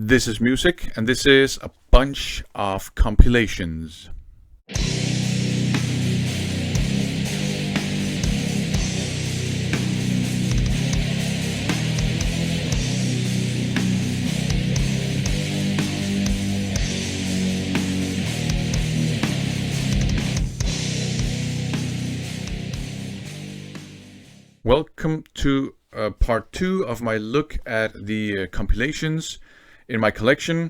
This is music, and this is a bunch of compilations. Welcome to part 2 of my look at the compilations in my collection.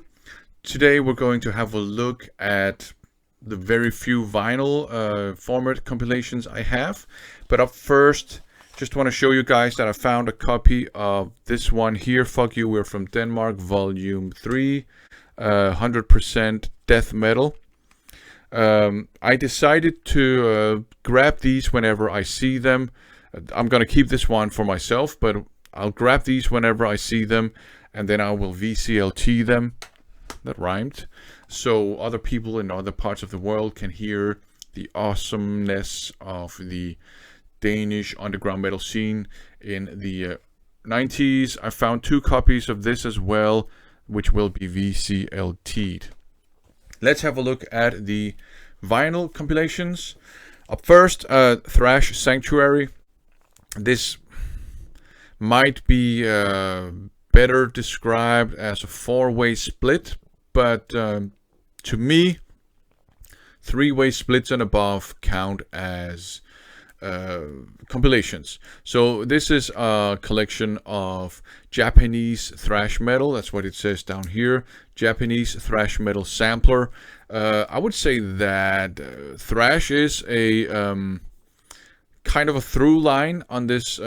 Today we're going to have a look at the very few vinyl format compilations I have. But up first, just want to show you guys that I found a copy of this one here, Fuck You, We're From Denmark, Volume 3, 100% death metal. I decided to grab these whenever I see them. I'm going to keep this one for myself, but I'll grab these whenever I see them, and then I will VCLT them. That rhymed. So other people in other parts of the world can hear the awesomeness of the Danish underground metal scene in the 90s. I found 2 copies of this as well, which will be VCLT'd. Let's have a look at the vinyl compilations. Up first, Thrash Sanctuary. This might be better described as a 4-way split, but to me, 3-way splits and above count as compilations. So this is a collection of Japanese thrash metal. That's what it says down here. Japanese thrash metal sampler. I would say that thrash is a kind of a through line on this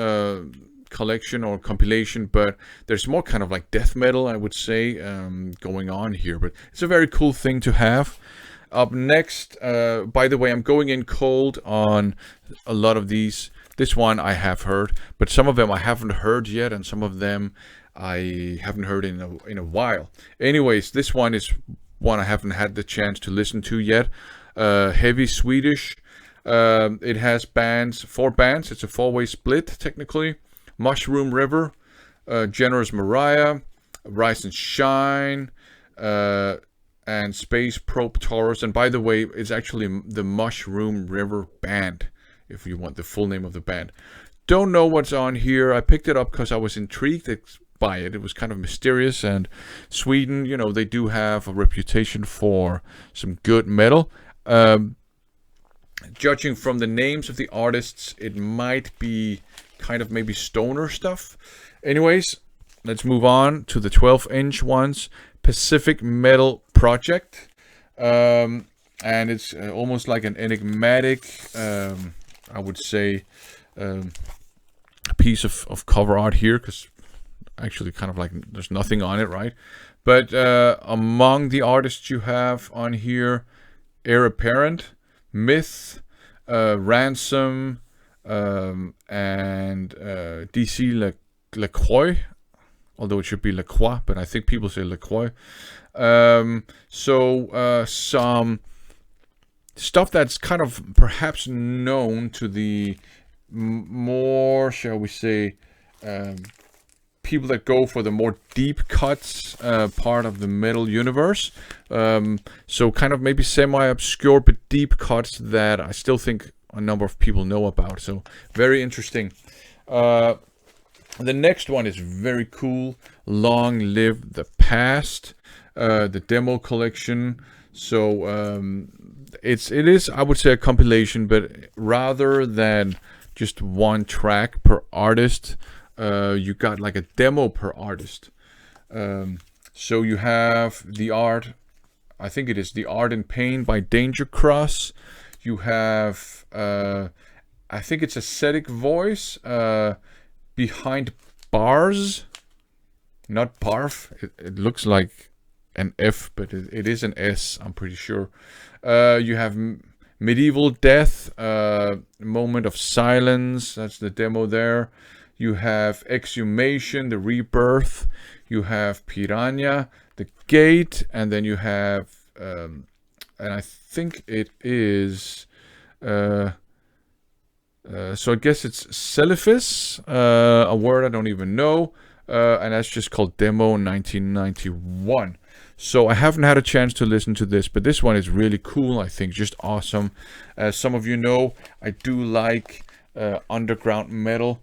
collection or compilation, but there's more kind of like death metal, I would say, going on here. But it's a very cool thing to have. Up next, by the way, I'm going in cold on a lot of these. This one I have heard, but some of them I haven't heard yet, and some of them I haven't heard in a while. Anyways, this one is one I haven't had the chance to listen to yet. Heavy Swedish. It has 4 bands. It's a 4-way split technically. Mushroom River, Generous Mariah, Rise and Shine, and Space Probe Taurus. And by the way, it's actually the Mushroom River Band, if you want the full name of the band. Don't know what's on here. I picked it up because I was intrigued by it. It was kind of mysterious, and Sweden, you know, they do have a reputation for some good metal. Judging from the names of the artists, it might be kind of maybe stoner stuff. Anyways, let's move on to the 12-inch ones. Pacific Metal Project. And it's almost like an enigmatic, I would say, piece of cover art here, because actually kind of like there's nothing on it, right? But among the artists you have on here, Heir Apparent, Myth, Ransom, and DC LaCroix, although it should be Lacroix, but I think people say LaCroix. So some stuff that's kind of perhaps known to the more, shall we say, people that go for the more deep cuts part of the metal universe. So kind of maybe semi-obscure but deep cuts that I still think a number of people know about. So very interesting. The next one is very cool. Long Live the Past, the demo collection. So it is, I would say, a compilation, but rather than just one track per artist, you got like a demo per artist. So you have the art, I think it is The Art and Pain by Danger Cross. You have, I think it's Ascetic Voice, Behind Bars, not Barf. It looks like an F, but it is an S, I'm pretty sure. You have Medieval Death, Moment of Silence, that's the demo there. You have Exhumation, The Rebirth. You have Piranha, The Gate, and then you have, and I think it is, so I guess it's Celephis, a word I don't even know. and that's just called Demo 1991. So I haven't had a chance to listen to this, but this one is really cool, I think, just awesome. As some of you know, I do like underground metal,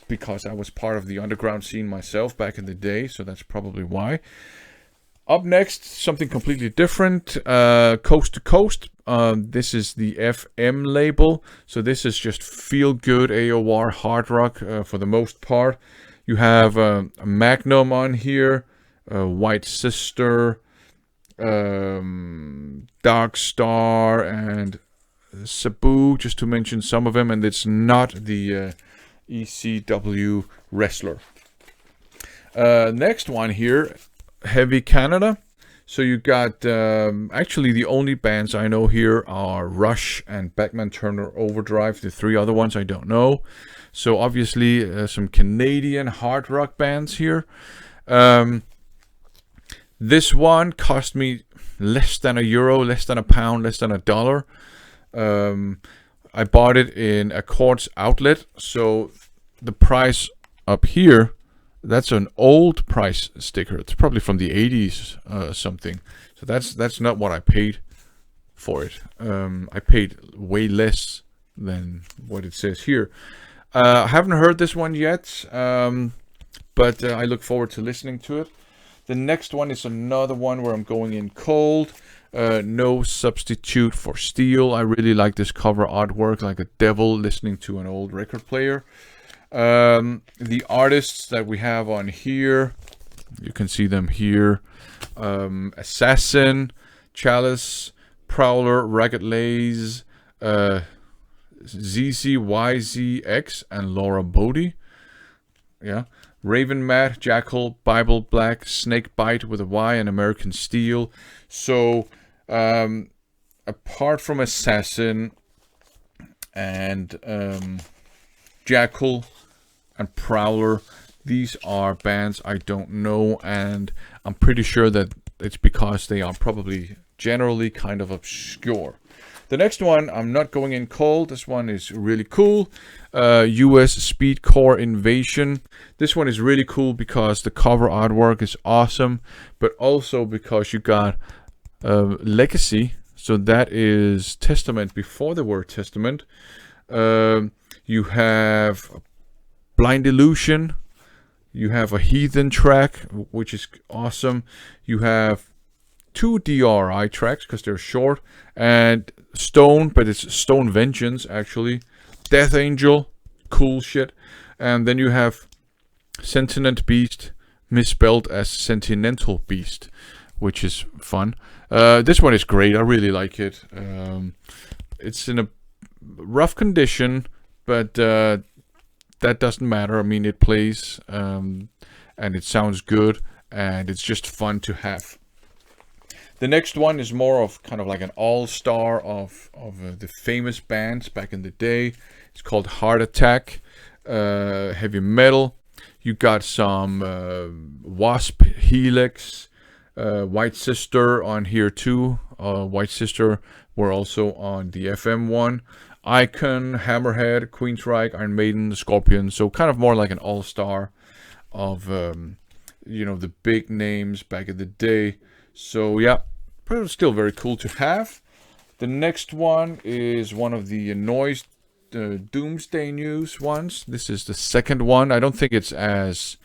because I was part of the underground scene myself back in the day, so that's probably why. Up next, something completely different, Coast to Coast. This is the FM label, so this is just feel-good AOR hard rock for the most part. You have a Magnum on here, White Sister, Dark Star, and Sabu, just to mention some of them, and it's not the ECW wrestler. Next one here, Heavy Canada. So you got, actually the only bands I know here are Rush and Beckman Turner Overdrive. The three other ones I don't know. So obviously some Canadian hard rock bands here. This one cost me less than €1, less than £1, less than $1. I bought it in a Quartz outlet, so the price up here, that's an old price sticker. It's probably from the 80s something. So that's not what I paid for it. I paid way less than what it says here. I haven't heard this one yet, but I look forward to listening to it. The next one is another one where I'm going in cold. No Substitute for Steel. I really like this cover artwork, like a devil listening to an old record player. The artists that we have on here, you can see them here. Assassin, Chalice, Prowler, Ragged Lays, ZZYZX, and Laura Bodie. Yeah. Raven Matt, Jackal, Bible Black, Snake Bite with a Y, and American Steel. So, apart from Assassin and Jackal and Prowler, these are bands I don't know, and I'm pretty sure that it's because they are probably generally kind of obscure. The next one, I'm not going in cold. This one is really cool. US Speedcore Invasion. This one is really cool because the cover artwork is awesome, but also because you got Legacy. So that is Testament before the word Testament. You have Blind Illusion. You have a Heathen track, which is awesome. You have 2 DRI tracks because they're short, and Stone, but it's Stone Vengeance actually. Death Angel, cool shit. And then you have Sentient Beast, misspelled as Sentimental Beast, which is fun. This one is great. I really like it. It's in a rough condition, but that doesn't matter. I mean, it plays and it sounds good, and it's just fun to have. The next one is more of kind of like an all-star of the famous bands back in the day. It's called Heart Attack, heavy metal. You got some Wasp, Helix, White Sister on here too. White Sister were also on the FM one. Icon, Hammerhead, Queensryche, Iron Maiden, Scorpion. So kind of more like an all-star of the big names back in the day. So yeah, but still very cool to have. The next one is one of the Noise Doomsday News ones. This is the second one. I don't think it's as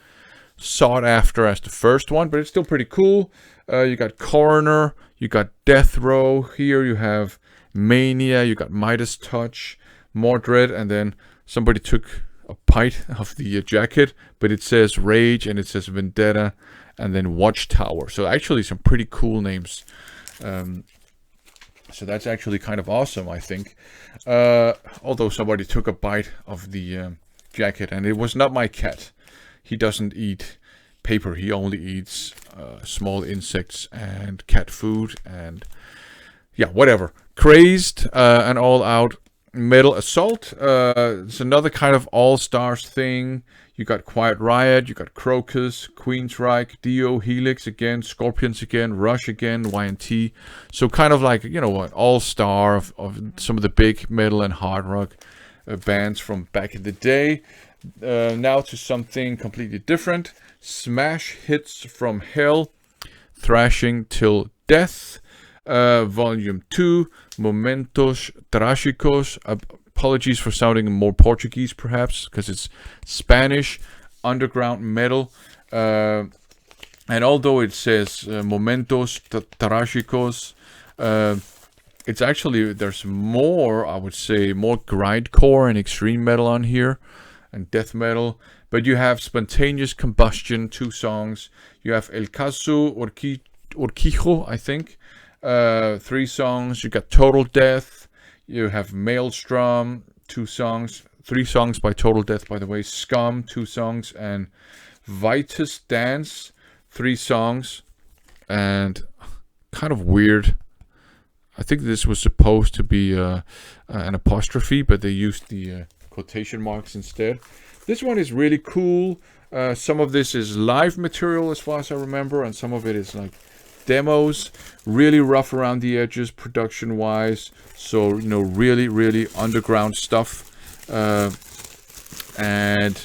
sought after as the first one, but it's still pretty cool. You got Coroner, you got Death Row. Here you have Mania, you got Midas Touch, Mordred, and then somebody took a bite of the jacket, but it says Rage and it says Vendetta, and then Watchtower. So actually some pretty cool names. So that's actually kind of awesome, I think. Although somebody took a bite of the jacket, and it was not my cat. He doesn't eat paper. He only eats small insects and cat food, and yeah, whatever. Crazed, and All Out Metal Assault. It's another kind of all-stars thing. You got Quiet Riot, you got Crocus, Queensryche, Dio, Helix again, Scorpions again, Rush again, Y&T. So kind of like, an all-star of some of the big metal and hard rock bands from back in the day. Now to something completely different. Smash Hits from Hell, Thrashing Till Death, Volume 2, Momentos Trágicos. Apologies for sounding more Portuguese, perhaps, because it's Spanish underground metal. And although it says Momentos Trágicos, it's actually, there's more, I would say, more grindcore and extreme metal on here, and death metal. But you have Spontaneous Combustion, 2 songs. You have El Caso Urquijo, I think, 3 songs. You got Total Death. You have Maelstrom, 2 songs. 3 songs by Total Death, by the way. Scum, 2 songs. And Vitus Dance, 3 songs. And kind of weird. I think this was supposed to be an apostrophe, but they used the quotation marks instead. This one is really cool. Some of this is live material as far as I remember, and some of it is like demos. Really rough around the edges production wise. So, you know, really, really underground stuff. And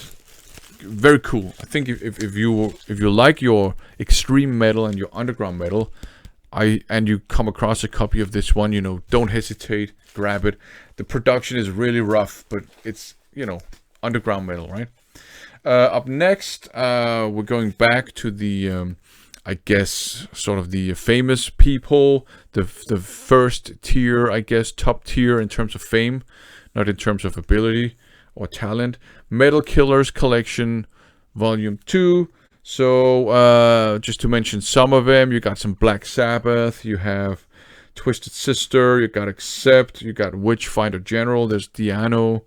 very cool. I think if you like your extreme metal and your underground metal, and you come across a copy of this one, you know, don't hesitate, grab it. The production is really rough, but it's, you know, underground metal, right? Up next, we're going back to the, I guess, sort of the famous people, the first tier, I guess, top tier in terms of fame, not in terms of ability or talent. Metal Killers Collection, Volume 2. So, just to mention some of them, you got some Black Sabbath, you have Twisted Sister, you got Accept, you got Witchfinder General, there's Diano,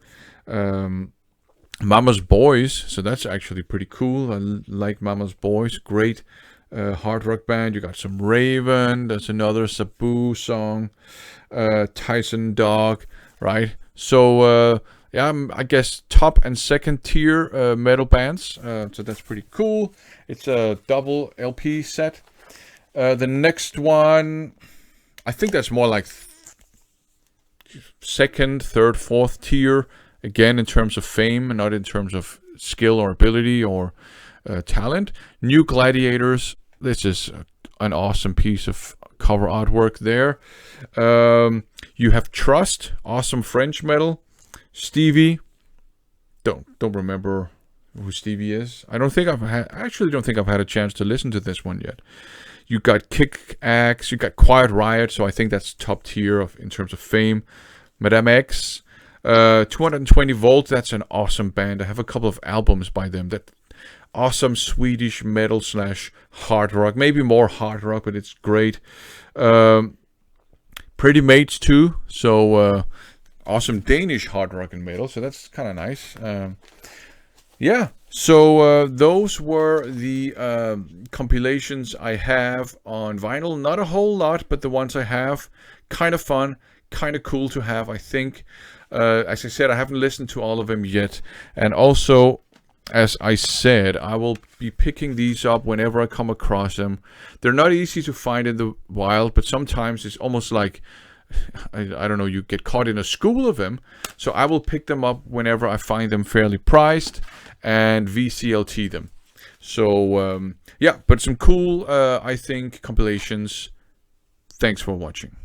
Mama's Boys, so that's actually pretty cool. I like Mama's Boys, great hard rock band. You got some Raven, there's another Sabu song, Tyson Dog, right? So, yeah, I guess top and second tier metal bands. So that's pretty cool. It's a double LP set. The next one, I think that's more like second, third, fourth tier. Again, in terms of fame, and not in terms of skill or ability or talent. New Gladiators. This is an awesome piece of cover artwork there. You have Trust, awesome French metal. Stevie, don't remember who Stevie is. I don't think I've had a chance to listen to this one yet. You got Kick Axe, you got Quiet Riot, so I think that's top tier in terms of fame. Madame X, 220 Volt, that's an awesome band. I have a couple of albums by them. That awesome Swedish metal / hard rock, maybe more hard rock, but it's great. Pretty Mates too, so awesome Danish hard rock and metal, so that's kind of nice. Yeah, so those were the compilations I have on vinyl. Not a whole lot, but the ones I have, kind of fun, kind of cool to have, I think. As I said, I haven't listened to all of them yet. And also, as I said, I will be picking these up whenever I come across them. They're not easy to find in the wild, but sometimes it's almost like, I don't know, you get caught in a school of them. So I will pick them up whenever I find them fairly priced and VCLT them. So, yeah, but some cool, I think, compilations. Thanks for watching.